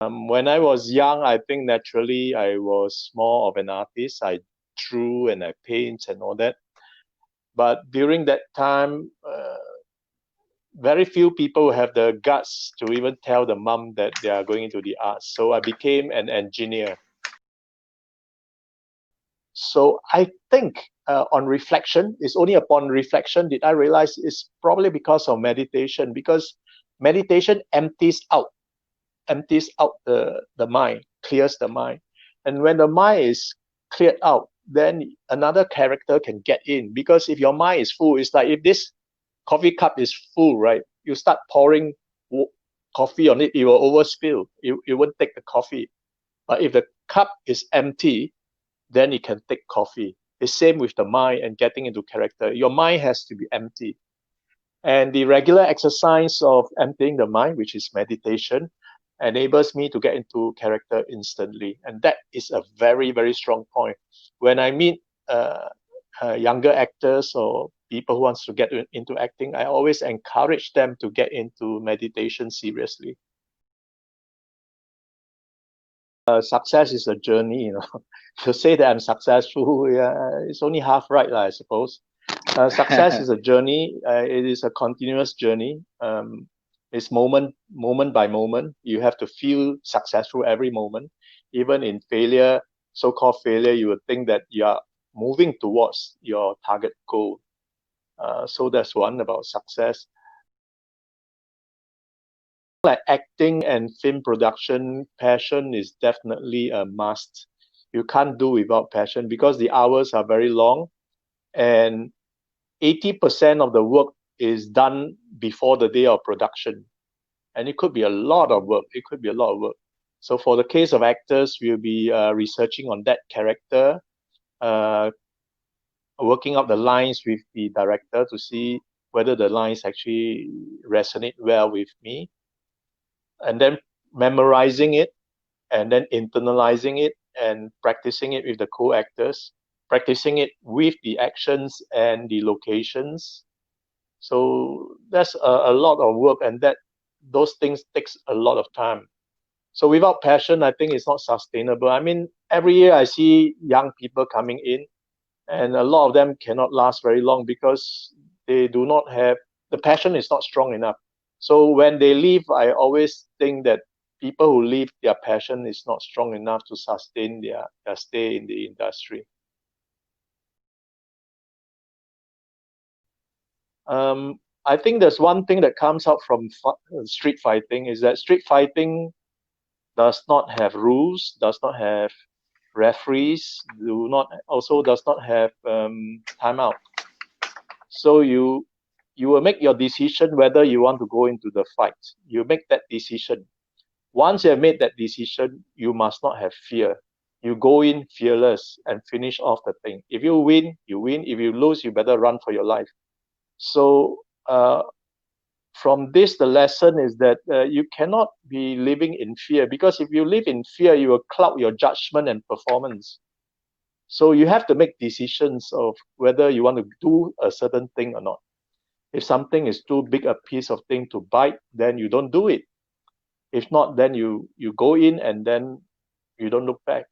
When I was young, I think naturally I was more of an artist. I drew and I paint and all that. But during that time, very few people have the guts to even tell the mom that they are going into the arts. So I became an engineer. So I think on reflection, it's only upon reflection did I realize it's probably because of meditation, because meditation empties out the mind, clears the mind. And when the mind is cleared out, then another character can get in. Because if your mind is full, it's like if this coffee cup is full, right? You start pouring coffee on it, it will overspill. You won't take the coffee. But if the cup is empty, then it can take coffee. The same with the mind and getting into character. Your mind has to be empty. And the regular exercise of emptying the mind, which is meditation, enables me to get into character instantly. And that is a very, very strong point. When I meet younger actors or people who wants to get into acting, I always encourage them to get into meditation seriously. Success is a journey, you know. To say that I'm successful, yeah, it's only half right, I suppose. Success is a journey. It is a continuous journey. It's moment by moment. You have to feel successful every moment. Even in failure, so-called failure, you would think that you are moving towards your target goal. So that's one about success. Like acting and film production, passion is definitely a must. You can't do without passion because the hours are very long, and 80% of the work is done before the day of production. And it could be a lot of work. It could be a lot of work. So for the case of actors, we'll be researching on that character, uh, working out the lines with the director to see whether the lines actually resonate well with me, and then memorizing it, and then internalizing it and practicing it with the co-actors, practicing it with the actions and the locations. So that's a lot of work, and that those things takes a lot of time. So without passion, I think it's not sustainable. I mean, every year I see young people coming in, and a lot of them cannot last very long because they do not have the passion is not strong enough. So when they leave, I always think that people who leave, their passion is not strong enough to sustain their stay in the industry. I think there's one thing that comes out from street fighting is that street fighting does not have rules, does not have referees, does not have timeout. So you will make your decision whether you want to go into the fight. You make that decision. Once you have made that decision, you must not have fear. You go in fearless and finish off the thing. If you win, you win. If you lose, you better run for your life. So from this, the lesson is that you cannot be living in fear, because if you live in fear, you will cloud your judgment and performance. So you have to make decisions of whether you want to do a certain thing or not. If something is too big a piece of thing to bite, then you don't do it. If not, then you go in and then you don't look back.